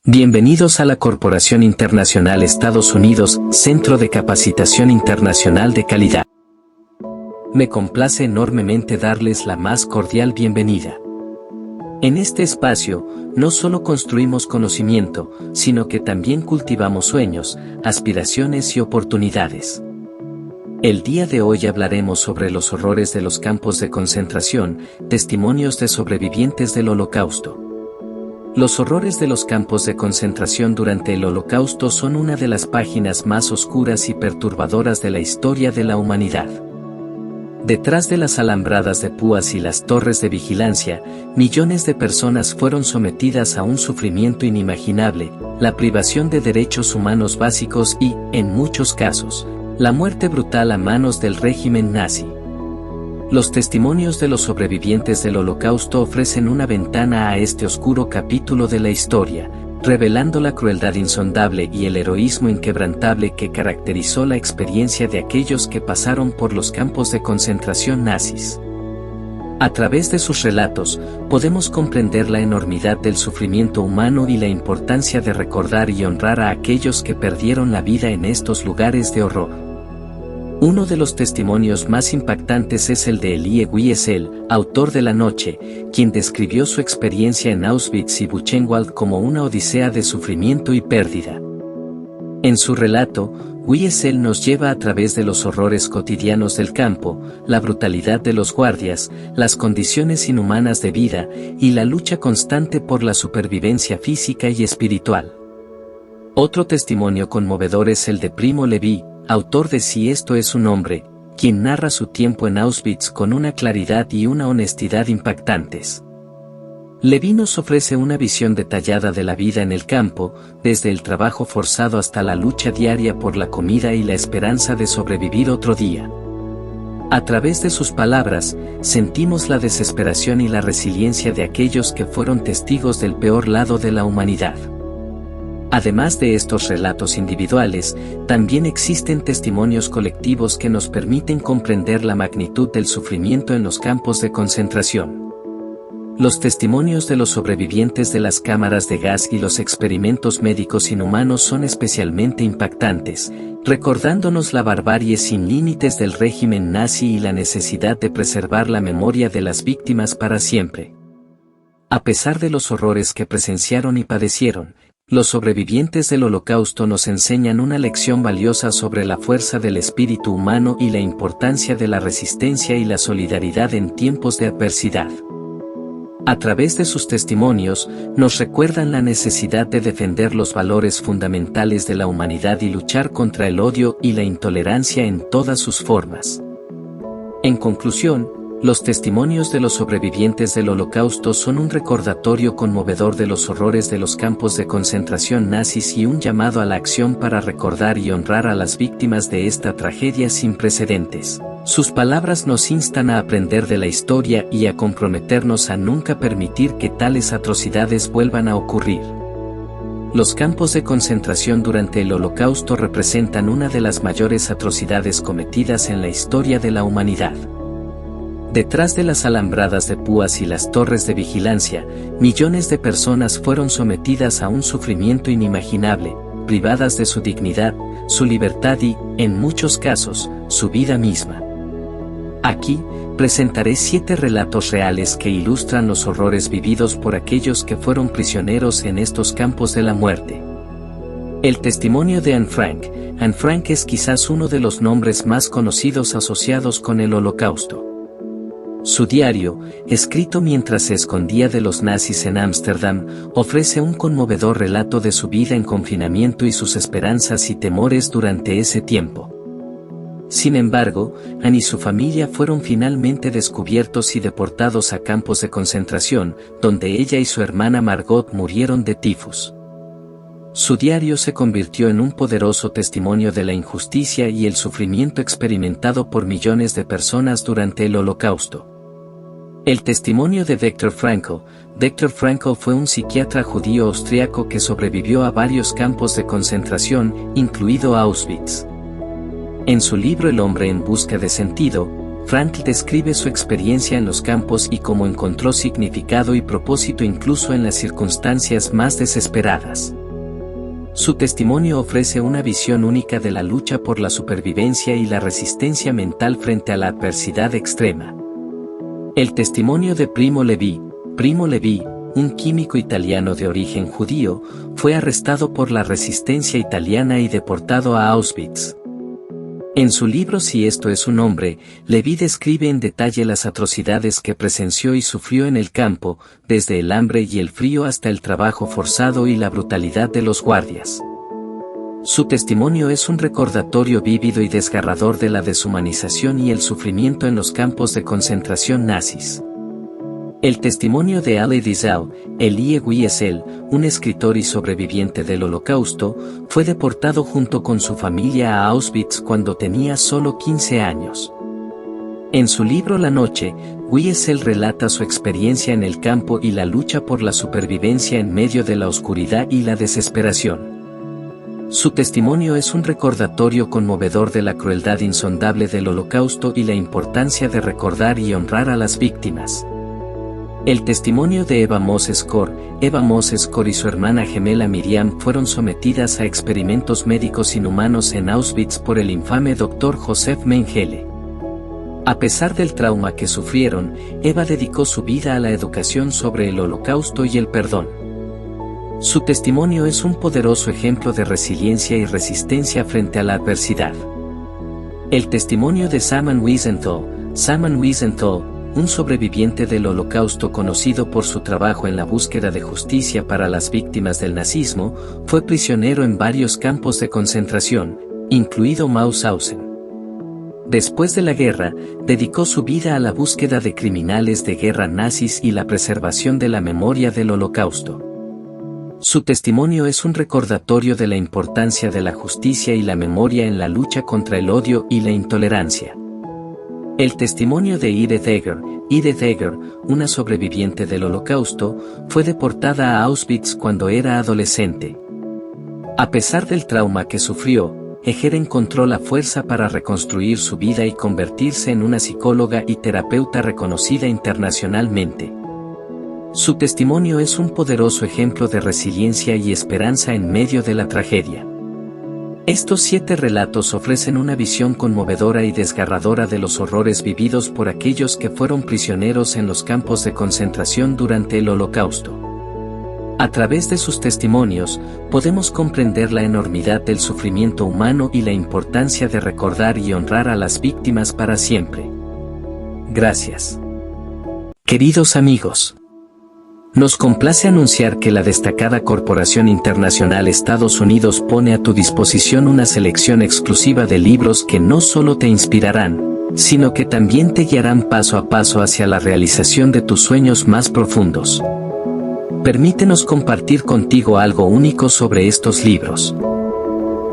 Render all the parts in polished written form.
Bienvenidos a la Corporación Internacional Estados Unidos, Centro de Capacitación Internacional de Calidad. Me complace enormemente darles la más cordial bienvenida. En este espacio, no solo construimos conocimiento, sino que también cultivamos sueños, aspiraciones y oportunidades. El día de hoy hablaremos sobre los horrores de los campos de concentración, testimonios de sobrevivientes del Holocausto. Los horrores de los campos de concentración durante el Holocausto son una de las páginas más oscuras y perturbadoras de la historia de la humanidad. Detrás de las alambradas de púas y las torres de vigilancia, millones de personas fueron sometidas a un sufrimiento inimaginable, la privación de derechos humanos básicos y, en muchos casos, la muerte brutal a manos del régimen nazi. Los testimonios de los sobrevivientes del Holocausto ofrecen una ventana a este oscuro capítulo de la historia, revelando la crueldad insondable y el heroísmo inquebrantable que caracterizó la experiencia de aquellos que pasaron por los campos de concentración nazis. A través de sus relatos, podemos comprender la enormidad del sufrimiento humano y la importancia de recordar y honrar a aquellos que perdieron la vida en estos lugares de horror. Uno de los testimonios más impactantes es el de Elie Wiesel, autor de La Noche, quien describió su experiencia en Auschwitz y Buchenwald como una odisea de sufrimiento y pérdida. En su relato, Wiesel nos lleva a través de los horrores cotidianos del campo, la brutalidad de los guardias, las condiciones inhumanas de vida y la lucha constante por la supervivencia física y espiritual. Otro testimonio conmovedor es el de Primo Levi, autor de Si esto es un hombre, quien narra su tiempo en Auschwitz con una claridad y una honestidad impactantes. Levi nos ofrece una visión detallada de la vida en el campo, desde el trabajo forzado hasta la lucha diaria por la comida y la esperanza de sobrevivir otro día. A través de sus palabras, sentimos la desesperación y la resiliencia de aquellos que fueron testigos del peor lado de la humanidad. Además de estos relatos individuales, también existen testimonios colectivos que nos permiten comprender la magnitud del sufrimiento en los campos de concentración. Los testimonios de los sobrevivientes de las cámaras de gas y los experimentos médicos inhumanos son especialmente impactantes, recordándonos la barbarie sin límites del régimen nazi y la necesidad de preservar la memoria de las víctimas para siempre. A pesar de los horrores que presenciaron y padecieron, los sobrevivientes del Holocausto nos enseñan una lección valiosa sobre la fuerza del espíritu humano y la importancia de la resistencia y la solidaridad en tiempos de adversidad. A través de sus testimonios, nos recuerdan la necesidad de defender los valores fundamentales de la humanidad y luchar contra el odio y la intolerancia en todas sus formas. En conclusión, los testimonios de los sobrevivientes del Holocausto son un recordatorio conmovedor de los horrores de los campos de concentración nazis y un llamado a la acción para recordar y honrar a las víctimas de esta tragedia sin precedentes. Sus palabras nos instan a aprender de la historia y a comprometernos a nunca permitir que tales atrocidades vuelvan a ocurrir. Los campos de concentración durante el Holocausto representan una de las mayores atrocidades cometidas en la historia de la humanidad. Detrás de las alambradas de púas y las torres de vigilancia, millones de personas fueron sometidas a un sufrimiento inimaginable, privadas de su dignidad, su libertad y, en muchos casos, su vida misma. Aquí, presentaré 7 relatos reales que ilustran los horrores vividos por aquellos que fueron prisioneros en estos campos de la muerte. El testimonio de Anne Frank. Anne Frank es quizás uno de los nombres más conocidos asociados con el Holocausto. Su diario, escrito mientras se escondía de los nazis en Ámsterdam, ofrece un conmovedor relato de su vida en confinamiento y sus esperanzas y temores durante ese tiempo. Sin embargo, Anne y su familia fueron finalmente descubiertos y deportados a campos de concentración, donde ella y su hermana Margot murieron de tifus. Su diario se convirtió en un poderoso testimonio de la injusticia y el sufrimiento experimentado por millones de personas durante el Holocausto. El testimonio de Viktor Frankl. Viktor Frankl fue un psiquiatra judío austriaco que sobrevivió a varios campos de concentración, incluido Auschwitz. En su libro El hombre en busca de sentido, Frank describe su experiencia en los campos y cómo encontró significado y propósito incluso en las circunstancias más desesperadas. Su testimonio ofrece una visión única de la lucha por la supervivencia y la resistencia mental frente a la adversidad extrema. El testimonio de Primo Levi. Primo Levi, un químico italiano de origen judío, fue arrestado por la resistencia italiana y deportado a Auschwitz. En su libro Si esto es un hombre, Levi describe en detalle las atrocidades que presenció y sufrió en el campo, desde el hambre y el frío hasta el trabajo forzado y la brutalidad de los guardias. Su testimonio es un recordatorio vívido y desgarrador de la deshumanización y el sufrimiento en los campos de concentración nazis. El testimonio de Elie Wiesel, Elie Wiesel, un escritor y sobreviviente del Holocausto, fue deportado junto con su familia a Auschwitz cuando tenía solo 15 años. En su libro La Noche, Wiesel relata su experiencia en el campo y la lucha por la supervivencia en medio de la oscuridad y la desesperación. Su testimonio es un recordatorio conmovedor de la crueldad insondable del Holocausto y la importancia de recordar y honrar a las víctimas. El testimonio de Eva Moss-Skor. Eva Moss-Skor y su hermana gemela Miriam fueron sometidas a experimentos médicos inhumanos en Auschwitz por el infame Dr. Josef Mengele. A pesar del trauma que sufrieron, Eva dedicó su vida a la educación sobre el Holocausto y el perdón. Su testimonio es un poderoso ejemplo de resiliencia y resistencia frente a la adversidad. El testimonio de Saman Wiesenthal. Saman Wiesenthal, un sobreviviente del Holocausto conocido por su trabajo en la búsqueda de justicia para las víctimas del nazismo, fue prisionero en varios campos de concentración, incluido Mauthausen. Después de la guerra, dedicó su vida a la búsqueda de criminales de guerra nazis y la preservación de la memoria del Holocausto. Su testimonio es un recordatorio de la importancia de la justicia y la memoria en la lucha contra el odio y la intolerancia. El testimonio de Edith Eger. Edith Eger, una sobreviviente del Holocausto, fue deportada a Auschwitz cuando era adolescente. A pesar del trauma que sufrió, Eger encontró la fuerza para reconstruir su vida y convertirse en una psicóloga y terapeuta reconocida internacionalmente. Su testimonio es un poderoso ejemplo de resiliencia y esperanza en medio de la tragedia. Estos 7 relatos ofrecen una visión conmovedora y desgarradora de los horrores vividos por aquellos que fueron prisioneros en los campos de concentración durante el Holocausto. A través de sus testimonios, podemos comprender la enormidad del sufrimiento humano y la importancia de recordar y honrar a las víctimas para siempre. Gracias. Queridos amigos, nos complace anunciar que la destacada Corporación Internacional Estados Unidos pone a tu disposición una selección exclusiva de libros que no solo te inspirarán, sino que también te guiarán paso a paso hacia la realización de tus sueños más profundos. Permítenos compartir contigo algo único sobre estos libros.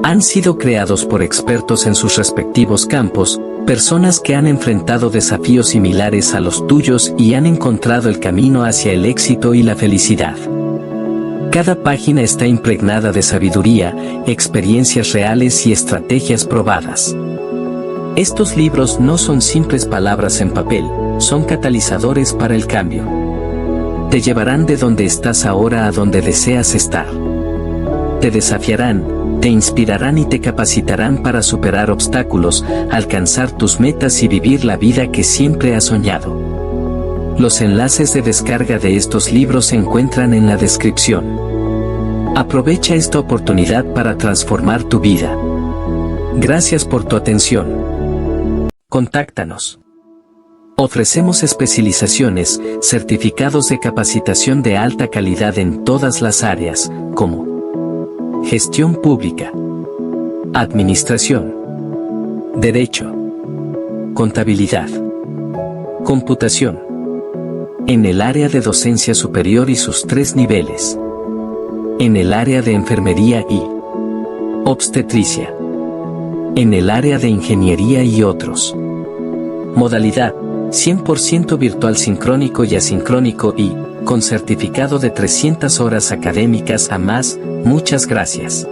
Han sido creados por expertos en sus respectivos campos, personas que han enfrentado desafíos similares a los tuyos y han encontrado el camino hacia el éxito y la felicidad. Cada página está impregnada de sabiduría, experiencias reales y estrategias probadas. Estos libros no son simples palabras en papel, son catalizadores para el cambio. Te llevarán de donde estás ahora a donde deseas estar. Te desafiarán, te inspirarán y te capacitarán para superar obstáculos, alcanzar tus metas y vivir la vida que siempre has soñado. Los enlaces de descarga de estos libros se encuentran en la descripción. Aprovecha esta oportunidad para transformar tu vida. Gracias por tu atención. Contáctanos. Ofrecemos especializaciones, certificados de capacitación de alta calidad en todas las áreas, como gestión pública, administración, derecho, contabilidad, computación, en el área de docencia superior y sus 3 niveles, en el área de enfermería y obstetricia, en el área de ingeniería y otros. Modalidad 100% virtual sincrónico y asincrónico y con certificado de 300 horas académicas a más. Muchas gracias.